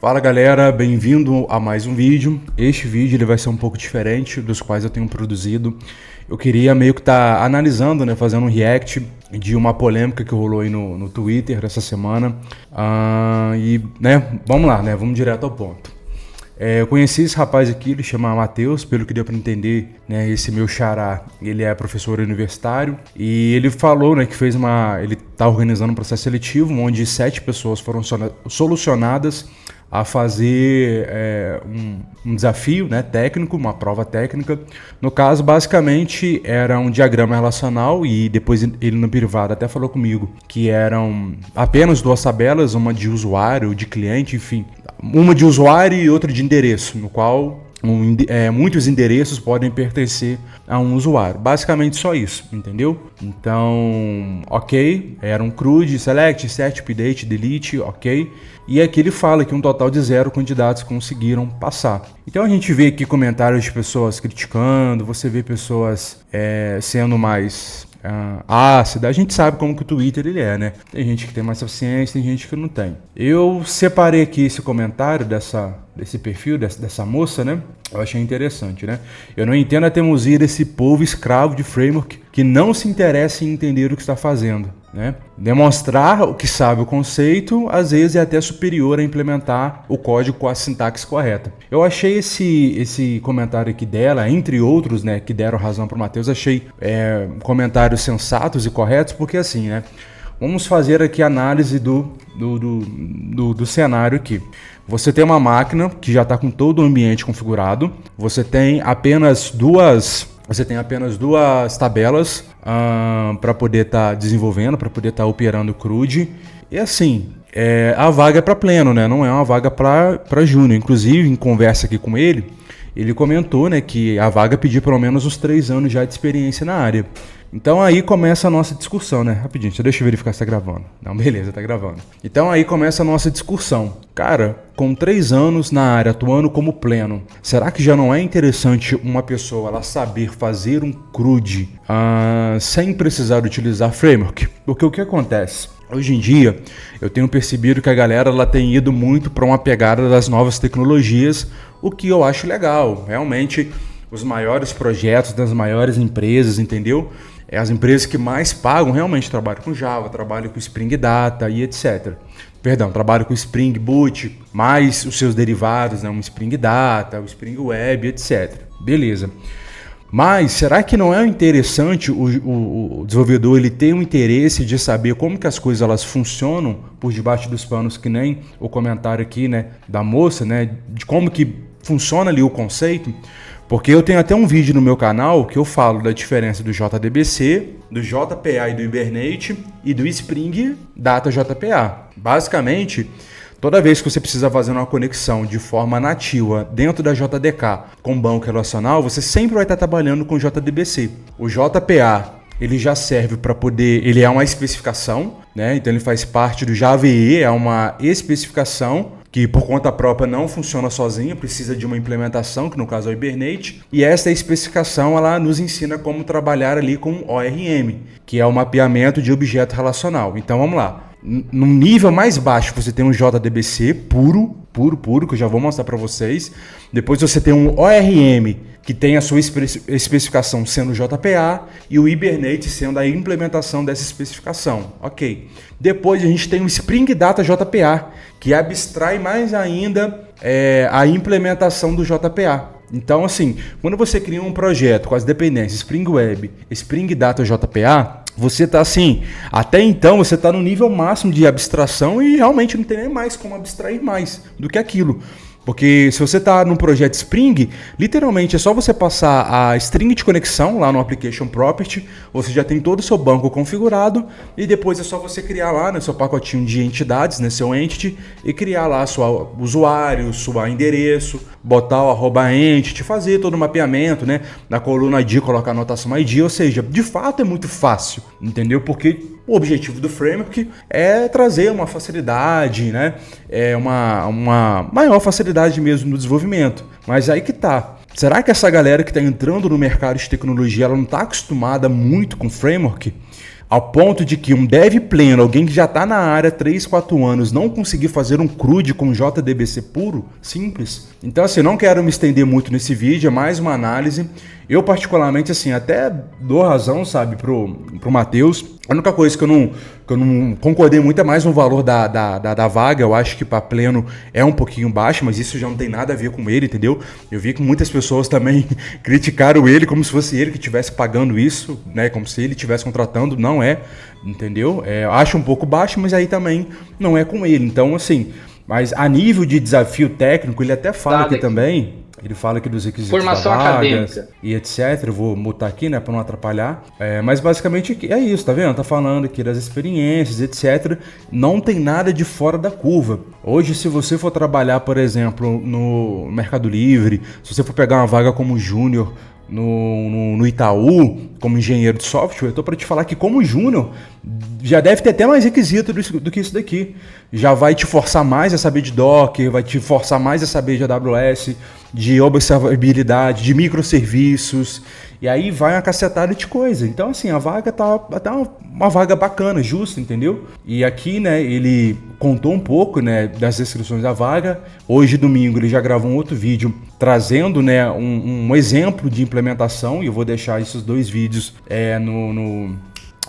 Fala galera, bem-vindo a mais um vídeo. Este vídeo ele vai ser um pouco diferente dos quais eu tenho produzido. Eu queria meio que estar analisando, né, fazendo um react de uma polêmica que rolou aí no Twitter essa semana. Vamos lá, né, vamos direto ao ponto. Eu conheci esse rapaz aqui, ele chama Matheus, pelo que deu para entender, né, esse meu xará, ele é professor universitário e ele falou, né, que ele está organizando um processo seletivo onde 7 pessoas foram solucionadas a fazer um desafio, né, técnico, uma prova técnica. No caso, basicamente, era um diagrama relacional e depois ele no privado até falou comigo que eram apenas 2 tabelas, uma de usuário, de cliente, enfim, uma de usuário e outra de endereço, no qual muitos endereços podem pertencer a um usuário. Basicamente só isso, entendeu? Então, ok, era um CRUD, select, set, update, delete, ok. E aqui ele fala que um total de 0 candidatos conseguiram passar. Então a gente vê aqui comentários de pessoas criticando, você vê pessoas sendo mais ácida. A gente sabe como que o Twitter ele é, né? Tem gente que tem mais paciência, tem gente que não tem. Eu separei aqui esse comentário desse perfil, dessa moça, né? Eu achei interessante, né? Eu não entendo a teimosia desse povo escravo de framework que não se interessa em entender o que está fazendo, né? Demonstrar o que sabe o conceito, às vezes é até superior a implementar o código com a sintaxe correta. Eu achei esse comentário aqui dela, entre outros, né, que deram razão para o Matheus, achei comentários sensatos e corretos, porque assim, né? Vamos fazer aqui a análise do cenário aqui. Você tem uma máquina que já está com todo o ambiente configurado. Você tem apenas duas tabelas para poder estar desenvolvendo, para poder estar operando o CRUD. E assim, a vaga é para pleno, né? Não é uma vaga para júnior. Inclusive, em conversa aqui com ele comentou, né, que a vaga pedia pelo menos uns 3 anos já de experiência na área. Então aí começa a nossa discussão, né? Rapidinho, deixa eu verificar se tá gravando. Não, beleza, tá gravando. Então aí começa a nossa discussão. Cara, com 3 anos na área, atuando como pleno, será que já não é interessante uma pessoa ela saber fazer um CRUD sem precisar utilizar framework? Porque o que acontece? Hoje em dia, eu tenho percebido que a galera ela tem ido muito para uma pegada das novas tecnologias, o que eu acho legal. Realmente, os maiores projetos das maiores empresas, entendeu? As empresas que mais pagam realmente trabalham com Java, trabalham com Spring Data e etc. Perdão, trabalham com Spring Boot, mais os seus derivados, né? Um Spring Data, o Spring Web, etc. Beleza. Mas será que não é interessante o desenvolvedor ele ter um interesse de saber como que as coisas elas funcionam por debaixo dos panos, que nem o comentário aqui, né, da moça, né, de como que funciona ali o conceito? Porque eu tenho até um vídeo no meu canal que eu falo da diferença do JDBC, do JPA e do Hibernate e do Spring Data JPA. Basicamente, toda vez que você precisa fazer uma conexão de forma nativa dentro da JDK com banco relacional, você sempre vai estar trabalhando com JDBC. O JPA, ele já serve para poder... Ele é uma especificação, né? Então ele faz parte do Java EE, é uma especificação que por conta própria não funciona sozinha, precisa de uma implementação, que no caso é o Hibernate. E essa especificação ela nos ensina como trabalhar ali com ORM, que é o mapeamento de objeto relacional. Então vamos lá. No nível mais baixo você tem um JDBC puro, que eu já vou mostrar para vocês. Depois você tem um ORM, que tem a sua especificação sendo JPA, e o Hibernate sendo a implementação dessa especificação. Ok. Depois a gente tem o Spring Data JPA, que abstrai mais ainda a implementação do JPA. Então, assim, quando você cria um projeto com as dependências Spring Web, Spring Data JPA, você está assim, até então você está no nível máximo de abstração e realmente não tem nem mais como abstrair mais do que aquilo. Porque se você está num projeto Spring, literalmente é só você passar a string de conexão lá no Application Property, você já tem todo o seu banco configurado e depois é só você criar lá, né, seu pacotinho de entidades, né, seu entity, e criar lá seu usuário, seu endereço, botar o @entity, fazer todo o mapeamento, né, na coluna ID, colocar a anotação ID, ou seja, de fato é muito fácil, entendeu? Porque o objetivo do framework é trazer uma facilidade, né? Uma maior facilidade mesmo no desenvolvimento. Mas aí que tá. Será que essa galera que está entrando no mercado de tecnologia ela não está acostumada muito com framework? ao ponto de que um dev pleno, alguém que já está na área há 3, 4 anos, não conseguir fazer um CRUD com JDBC puro, simples. Então, assim, não quero me estender muito nesse vídeo, é mais uma análise. Eu, particularmente, assim, até dou razão, sabe, pro Matheus. A única coisa que eu não concordei muito é mais no valor da vaga. Eu acho que para pleno é um pouquinho baixo, mas isso já não tem nada a ver com ele, entendeu? Eu vi que muitas pessoas também criticaram ele como se fosse ele que estivesse pagando isso, né? Como se ele estivesse contratando. Não é, entendeu? Acho um pouco baixo, mas aí também não é com ele. Então, assim, mas a nível de desafio técnico, ele até fala aqui também. Ele fala aqui dos requisitos formação acadêmica e etc. Eu vou mutar aqui, né, para não atrapalhar. Mas basicamente é isso, tá vendo? Tá falando aqui das experiências, etc. Não tem nada de fora da curva. Hoje, se você for trabalhar, por exemplo, no Mercado Livre, se você for pegar uma vaga como júnior no Itaú, como engenheiro de software, eu tô para te falar que como júnior já deve ter até mais requisito do que isso daqui. Já vai te forçar mais a saber de Docker, vai te forçar mais a saber de AWS, de observabilidade, de microserviços, e aí vai uma cacetada de coisa. Então, assim, a vaga tá até uma vaga bacana, justa, entendeu? E aqui, né, ele contou um pouco, né, das descrições da vaga. Hoje, domingo, ele já gravou um outro vídeo trazendo, né, um exemplo de implementação, e eu vou deixar esses dois vídeos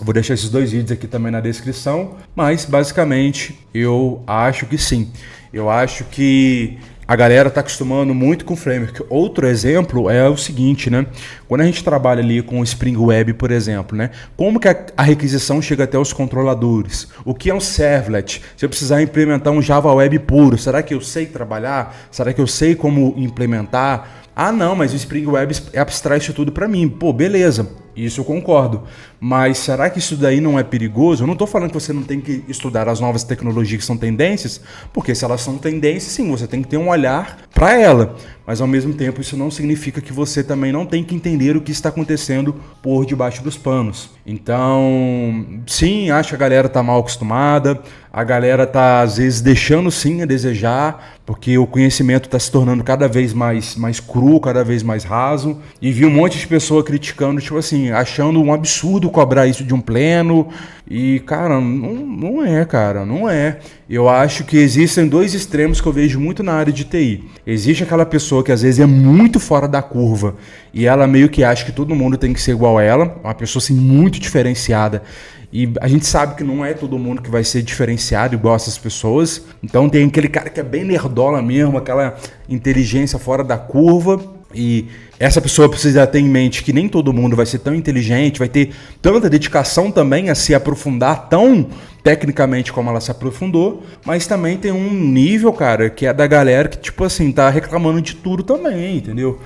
Vou deixar esses dois vídeos aqui também na descrição, mas basicamente eu acho que sim. Eu acho que a galera está acostumando muito com o framework. Outro exemplo é o seguinte, né? Quando a gente trabalha ali com o Spring Web, por exemplo, né? Como que a requisição chega até os controladores? O que é um servlet? Se eu precisar implementar um Java Web puro, será que eu sei trabalhar? Será que eu sei como implementar? Ah, não, mas o Spring Web abstrai isso tudo para mim. Pô, beleza. Isso eu concordo. Mas será que isso daí não é perigoso? Eu não estou falando que você não tem que estudar as novas tecnologias que são tendências, porque se elas são tendências, sim, você tem que ter um olhar para ela. Mas ao mesmo tempo isso não significa que você também não tem que entender o que está acontecendo por debaixo dos panos. Então, sim, acho que a galera está mal acostumada, a galera está às vezes deixando sim a desejar, porque o conhecimento está se tornando cada vez mais cru, cada vez mais raso, e vi um monte de pessoa criticando, tipo assim, achando um absurdo cobrar isso de um pleno, e cara, não é, cara, não é. Eu acho que existem dois extremos que eu vejo muito na área de TI. Existe aquela pessoa que às vezes é muito fora da curva e ela meio que acha que todo mundo tem que ser igual a ela, uma pessoa assim muito diferenciada. E a gente sabe que não é todo mundo que vai ser diferenciado igual essas pessoas. Então tem aquele cara que é bem nerdola mesmo, aquela inteligência fora da curva. E essa pessoa precisa ter em mente que nem todo mundo vai ser tão inteligente, vai ter tanta dedicação também a se aprofundar tão tecnicamente como ela se aprofundou, mas também tem um nível, cara, que é da galera que, tipo assim, tá reclamando de tudo também, entendeu?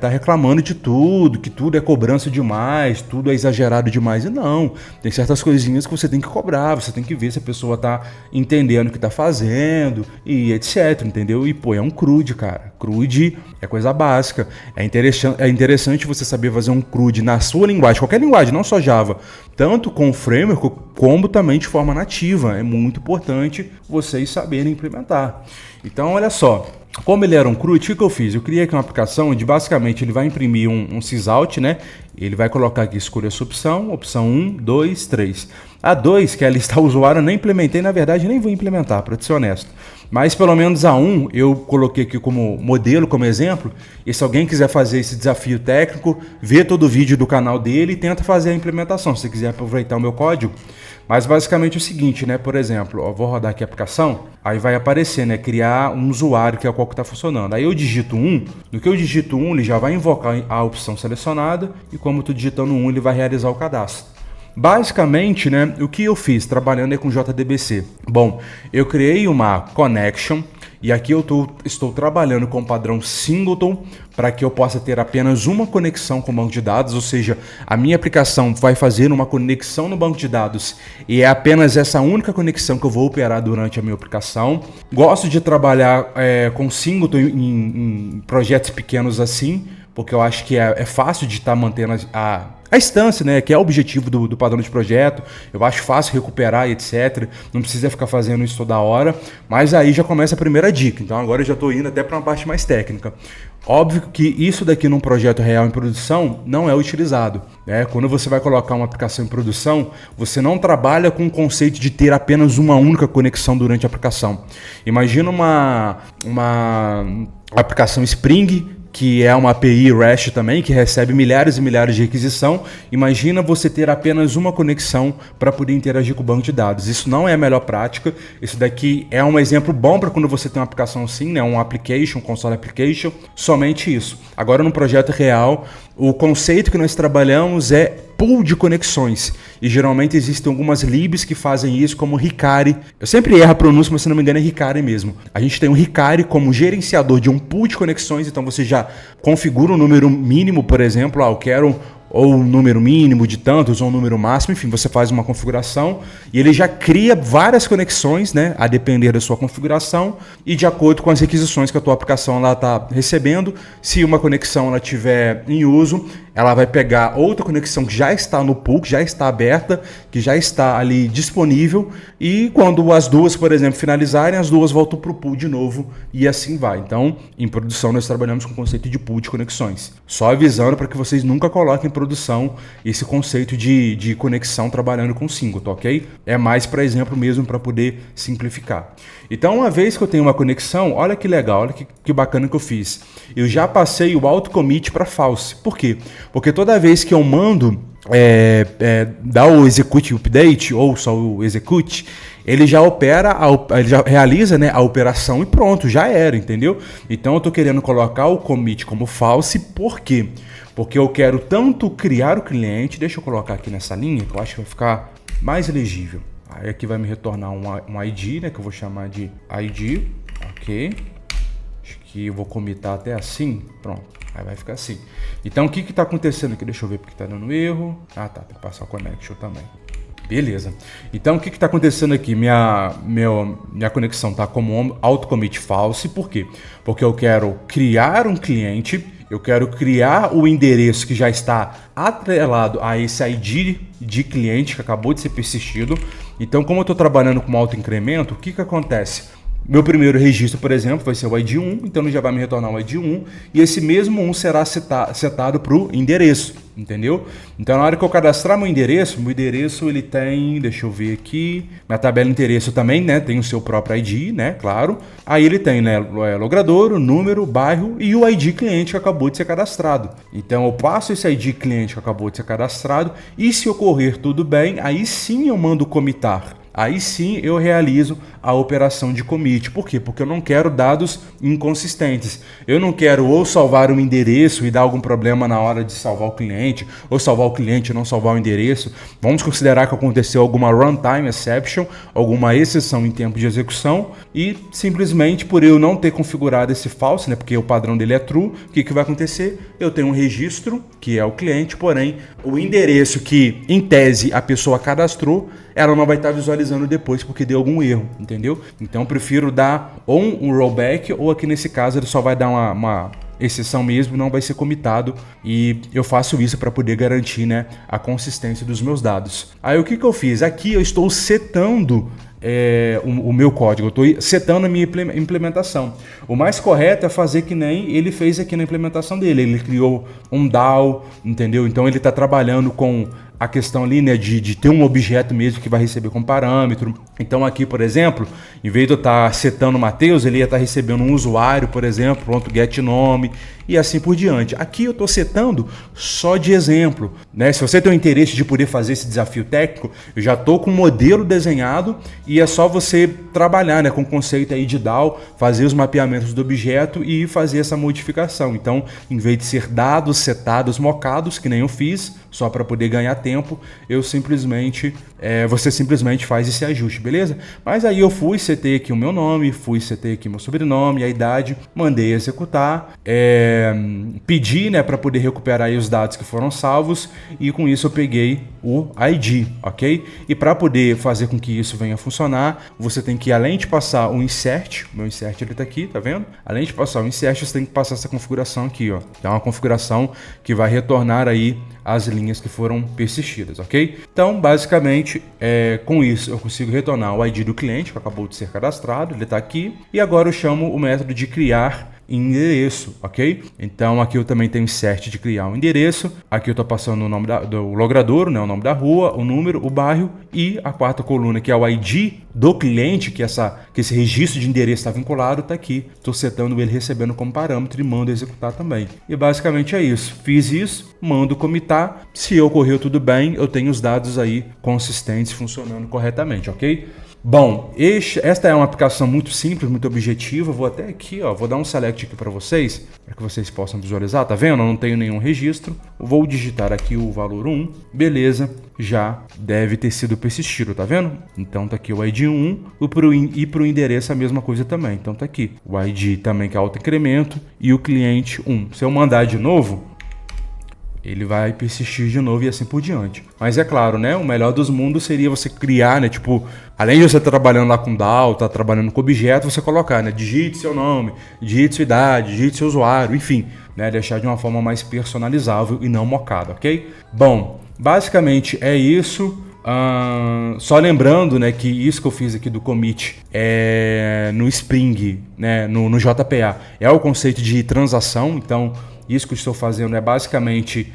Tá reclamando de tudo, que tudo é cobrança demais, tudo é exagerado demais. E não, tem certas coisinhas que você tem que cobrar, você tem que ver se a pessoa tá entendendo o que tá fazendo e etc, entendeu? E pô, é um CRUD, cara. CRUD é coisa básica. É interessante você saber fazer um CRUD na sua linguagem, qualquer linguagem, não só Java, tanto com o framework como também de forma nativa. É muito importante vocês saberem implementar. Então, olha só. Como ele era um CRUD, o que eu fiz? Eu criei aqui uma aplicação onde basicamente ele vai imprimir um sysout, né? Ele vai colocar aqui, escolha a sua opção 1, 2, 3. A 2, que é listar o usuário, eu nem implementei, na verdade nem vou implementar, para ser honesto. Mas pelo menos a 1 eu coloquei aqui como modelo, como exemplo, e se alguém quiser fazer esse desafio técnico, vê todo o vídeo do canal dele e tenta fazer a implementação, se quiser aproveitar o meu código. Mas basicamente é o seguinte, né? Por exemplo, eu vou rodar aqui a aplicação, aí vai aparecer, né? Criar um usuário, que é o qual que está funcionando. Aí eu digito 1, no que eu digito 1, ele já vai invocar a opção selecionada e como eu estou digitando 1, ele vai realizar o cadastro. Basicamente, né, o que eu fiz trabalhando aí com JDBC? Bom, eu criei uma connection e aqui eu estou trabalhando com o padrão singleton para que eu possa ter apenas uma conexão com o banco de dados, ou seja, a minha aplicação vai fazer uma conexão no banco de dados e é apenas essa única conexão que eu vou operar durante a minha aplicação. Gosto de trabalhar com singleton em projetos pequenos assim, porque eu acho que é fácil de estar mantendo a a instância, né, que é o objetivo do padrão de projeto. Eu acho fácil recuperar e etc. Não precisa ficar fazendo isso toda hora, mas aí já começa a primeira dica. Então agora eu já estou indo até para uma parte mais técnica. Óbvio que isso daqui num projeto real em produção não é utilizado, né? Quando você vai colocar uma aplicação em produção, você não trabalha com o conceito de ter apenas uma única conexão durante a aplicação. Imagina uma aplicação Spring, que é uma API REST também, que recebe milhares e milhares de requisição. Imagina você ter apenas uma conexão para poder interagir com o banco de dados. Isso não é a melhor prática. Isso daqui é um exemplo bom para quando você tem uma aplicação assim, né? Um application, um console application, somente isso. Agora, no projeto real, o conceito que nós trabalhamos é pool de conexões. E geralmente existem algumas libs que fazem isso, como Hikari. Eu sempre erro a pronúncia, mas se não me engano é Hikari mesmo. A gente tem o Hikari como gerenciador de um pool de conexões, então você já configura um número mínimo, por exemplo, eu quero ou um número mínimo de tantos, ou um número máximo, enfim, você faz uma configuração e ele já cria várias conexões, né, a depender da sua configuração e de acordo com as requisições que a tua aplicação está recebendo. Se uma conexão ela estiver em uso, ela vai pegar outra conexão que já está no pool, que já está aberta, que já está ali disponível, e quando as duas, por exemplo, finalizarem, as duas voltam para o pool de novo e assim vai. Então, em produção nós trabalhamos com o conceito de pool de conexões. Só avisando para que vocês nunca coloquem em produção esse conceito de conexão trabalhando com singleton, ok? É mais para exemplo mesmo, para poder simplificar. Então, uma vez que eu tenho uma conexão, olha que legal, olha que bacana que eu fiz. Eu já passei o auto-commit para false. Por quê? Porque toda vez que eu mando dar o execute update ou só o execute, ele já opera, ele já realiza, né, a operação e pronto, já era, entendeu? Então eu estou querendo colocar o commit como false, por quê? Porque eu quero tanto criar o cliente, deixa eu colocar aqui nessa linha, que eu acho que vai ficar mais legível. Aí aqui vai me retornar um ID, né, que eu vou chamar de ID, ok? Acho que eu vou commitar até assim, pronto. Aí vai ficar assim. Então o que está acontecendo aqui? Deixa eu ver porque está dando erro. Ah tá, tem que passar o connection também. Beleza. Então o que está acontecendo aqui? Minha conexão está como auto-commit false. Por quê? Porque eu quero criar um cliente, eu quero criar o endereço que já está atrelado a esse ID de cliente que acabou de ser persistido. Então como eu estou trabalhando com auto-incremento, o que acontece? Meu primeiro registro, por exemplo, vai ser o ID 1, então ele já vai me retornar o ID 1, e esse mesmo 1 será setado para o endereço, entendeu? Então na hora que eu cadastrar meu endereço ele tem, deixa eu ver aqui, minha tabela de endereço também, né, tem o seu próprio ID, né, claro. Aí ele tem, né, logradouro, número, bairro e o ID cliente que acabou de ser cadastrado. Então eu passo esse ID cliente que acabou de ser cadastrado, e se ocorrer tudo bem, aí sim eu mando commitar. Aí sim eu realizo a operação de commit. Por quê? Porque eu não quero dados inconsistentes. Eu não quero ou salvar um endereço e dar algum problema na hora de salvar o cliente, ou salvar o cliente e não salvar o endereço. Vamos considerar que aconteceu alguma runtime exception, alguma exceção em tempo de execução, e simplesmente por eu não ter configurado esse false, né, porque o padrão dele é true, o que vai acontecer? Eu tenho um registro, que é o cliente, porém o endereço que em tese a pessoa cadastrou, ela não vai estar visualizando depois porque deu algum erro, entendeu? Então eu prefiro dar ou um rollback, ou aqui nesse caso ele só vai dar uma exceção mesmo, não vai ser comitado, e eu faço isso para poder garantir, né, a consistência dos meus dados. Aí o que eu fiz? Aqui eu estou setando o meu código, eu estou setando a minha implementação. O mais correto é fazer que nem ele fez aqui na implementação dele. Ele criou um DAO, entendeu? Então ele está trabalhando com a questão ali, né, de ter um objeto mesmo que vai receber como parâmetro. Então aqui, por exemplo, em vez de eu estar setando o Matheus, ele ia estar recebendo um usuário, por exemplo, pronto, get nome e assim por diante. Aqui eu estou setando só de exemplo, né? Se você tem o interesse de poder fazer esse desafio técnico, eu já estou com o modelo desenhado e é só você trabalhar, né, com o conceito aí de DAO, fazer os mapeamentos do objeto e fazer essa modificação. Então, em vez de ser dados setados, mocados, que nem eu fiz, só para poder ganhar tempo, você simplesmente faz esse ajuste, beleza? Mas aí eu setei aqui o meu nome, setei aqui meu sobrenome, a idade, mandei executar, pedi, né, para poder recuperar aí os dados que foram salvos, e com isso eu peguei o ID, ok? E para poder fazer com que isso venha a funcionar, você tem que, além de passar o insert, o meu insert ele tá aqui, tá vendo? Além de passar o insert, você tem que passar essa configuração aqui, ó. Que é uma configuração que vai retornar aí as linhas linhas que foram persistidas, ok? Então, basicamente, com isso eu consigo retornar o ID do cliente que acabou de ser cadastrado, ele está aqui, e agora eu chamo o método de criar endereço, ok? Então aqui eu também tenho insert de criar um endereço, aqui eu estou passando o nome do logradouro, né, o nome da rua, o número, o bairro e a quarta coluna que é o ID do cliente, que esse registro de endereço está vinculado, está aqui. Estou setando ele recebendo como parâmetro e mando executar também. E basicamente é isso. Fiz isso, mando comitar. Se ocorreu tudo bem, eu tenho os dados aí consistentes funcionando corretamente, ok? Bom, esta é uma aplicação muito simples, muito objetiva. Vou até aqui, ó, vou dar um select aqui para vocês que vocês possam visualizar. Tá vendo? Eu não tenho nenhum registro. Vou digitar aqui o valor 1. Beleza, já deve ter sido persistido, tá vendo? Então tá aqui o ID 1 e para o endereço a mesma coisa também. Então tá aqui o ID também que é auto-incremento e o cliente 1. Se eu mandar de novo, ele vai persistir de novo e assim por diante. Mas é claro, né? O melhor dos mundos seria você criar, né? Tipo, além de você estar trabalhando lá com DAO, tá trabalhando com objeto, você colocar, né? Digite seu nome, digite sua idade, digite seu usuário, enfim, né? Deixar de uma forma mais personalizável e não mocada, ok? Bom, basicamente é isso. Só lembrando, né, que isso que eu fiz aqui do commit no Spring, né, no JPA, é o conceito de transação. Então, isso que eu estou fazendo é basicamente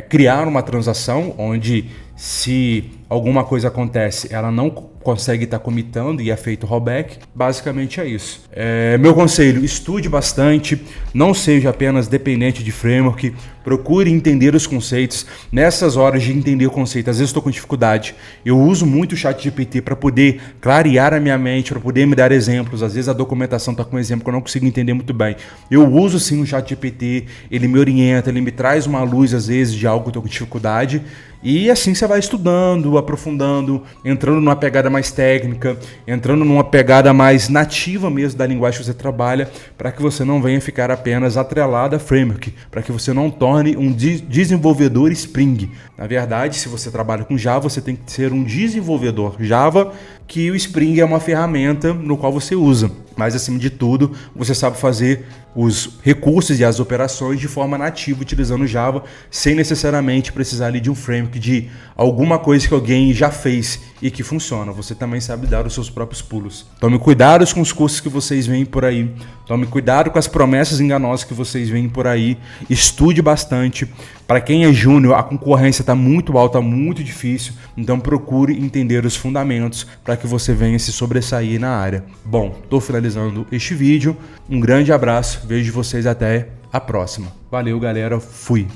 criar uma transação onde, se alguma coisa acontece, ela não consegue estar commitando e é feito rollback. Basicamente é isso. Meu conselho, estude bastante, não seja apenas dependente de framework, procure entender os conceitos. Nessas horas de entender o conceito, às vezes estou com dificuldade, eu uso muito o ChatGPT para poder clarear a minha mente, para poder me dar exemplos. Às vezes a documentação está com um exemplo que eu não consigo entender muito bem. Eu uso sim o ChatGPT, ele me orienta, ele me traz uma luz às vezes de algo que eu estou com dificuldade. E assim você vai estudando, aprofundando, entrando numa pegada mais técnica, entrando numa pegada mais nativa mesmo da linguagem que você trabalha, para que você não venha ficar apenas atrelado a framework, para que você não torne um desenvolvedor Spring. Na verdade, se você trabalha com Java, você tem que ser um desenvolvedor Java, que o Spring é uma ferramenta no qual você usa. Mas, acima de tudo, você sabe fazer os recursos e as operações de forma nativa, utilizando Java, sem necessariamente precisar ali de um framework, de alguma coisa que alguém já fez e que funciona. Você também sabe dar os seus próprios pulos. Tome cuidado com os cursos que vocês veem por aí. Tome cuidado com as promessas enganosas que vocês veem por aí. Estude bastante. Para quem é júnior, a concorrência está muito alta, muito difícil. Então procure entender os fundamentos para que você venha se sobressair na área. Bom, estou finalizando este vídeo. Um grande abraço. Vejo vocês até a próxima. Valeu, galera. Fui.